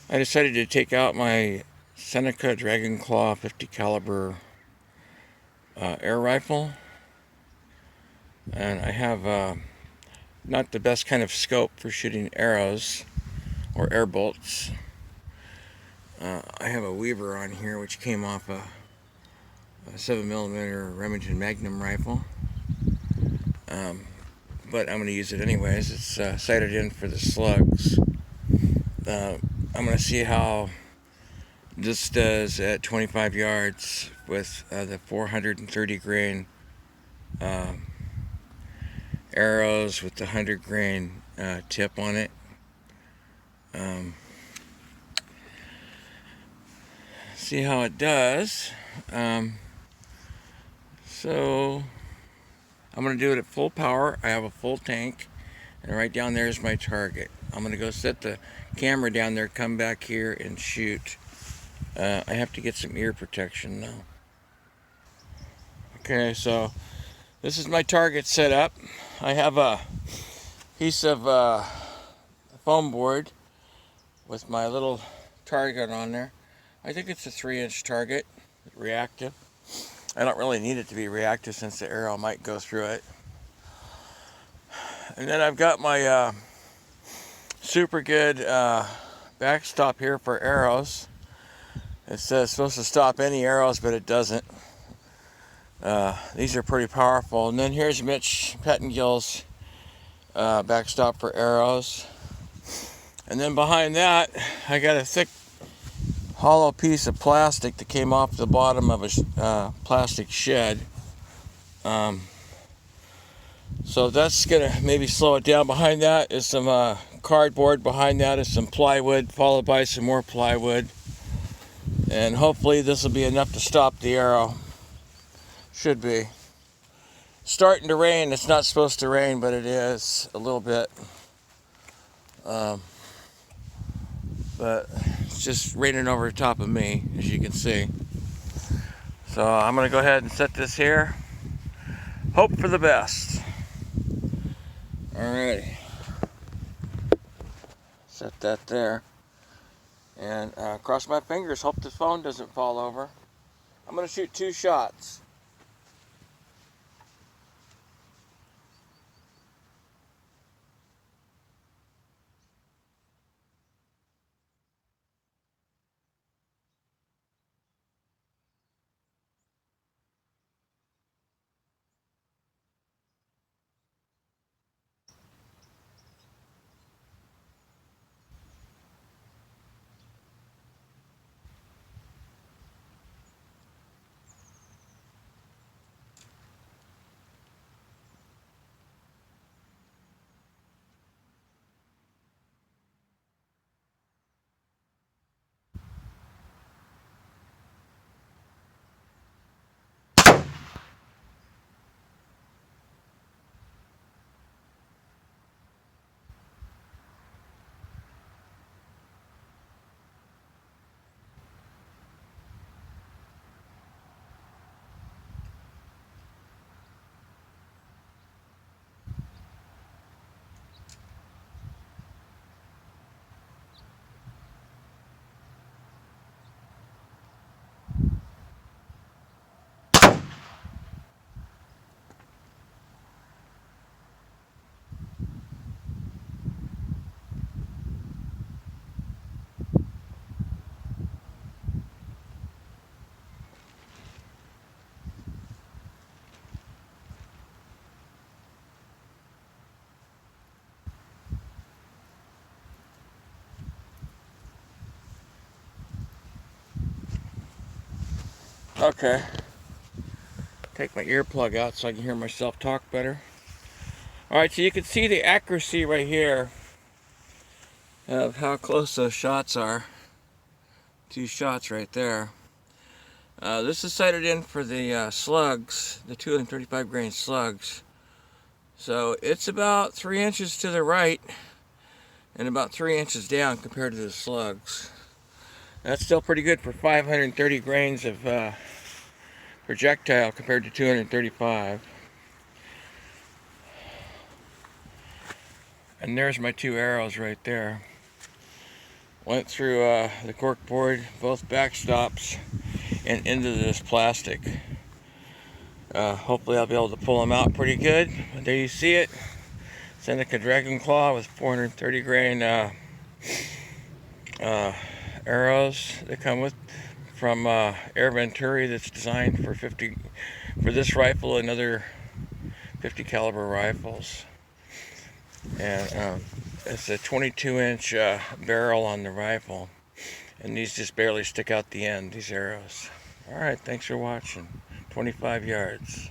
I decided to take out my Seneca Dragonclaw 50 caliber air rifle, and I have not the best kind of scope for shooting arrows or air bolts. I have a Weaver on here, which came off a 7mm Remington Magnum rifle, but I'm going to use it anyways. It's sighted in for the slugs. I'm going to see how this does at 25 yards with the 430 grain arrows with the 100 grain tip on it. See how it does. So I'm going to do it at full power. I have a full tank, and right down there is my target. I'm going to go set the camera down there, come back here and shoot. I have to get some ear protection though. Okay, so this is my target set up. I have a piece of foam board with my little target on there. I think it's a 3-inch target, reactive. I don't really need it to be reactive since the arrow might go through it. And then I've got my super good backstop here for arrows. It says supposed to stop any arrows, but it doesn't. These are pretty powerful. And then here's Mitch Pettingill's backstop for arrows. And then behind that, I got a thick hollow piece of plastic that came off the bottom of a plastic shed. So that's gonna maybe slow it down. Behind that is some cardboard. Behind that is some plywood, followed by some more plywood. And hopefully this will be enough to stop the arrow. Should be. Starting to rain. It's not supposed to rain, but it is a little bit. But it's just raining over the top of me, as you can see. So I'm going to go ahead and set this here. Hope for the best. Alrighty. Set that there. And cross my fingers, hope the phone doesn't fall over. I'm going to shoot 2 shots. Okay. Take my earplug out so I can hear myself talk better. Alright, so you can see the accuracy right here of how close those shots are. 2 shots right there. This is sighted in for the slugs, the 235 grain slugs. So it's about 3 inches to the right and about 3 inches down compared to the slugs. That's still pretty good for 530 grains of projectile compared to 235. And there's my 2 arrows right there. went through the cork board, both backstops, and into this plastic. Hopefully I'll be able to pull them out pretty good. There you see it. Seneca Dragonclaw with 430 grain arrows that come with from Air Venturi, that's designed for this rifle and other 50 caliber rifles. And it's a 22-inch barrel on the rifle, and these just barely stick out the end, these arrows. Alright, thanks for watching. 25 yards.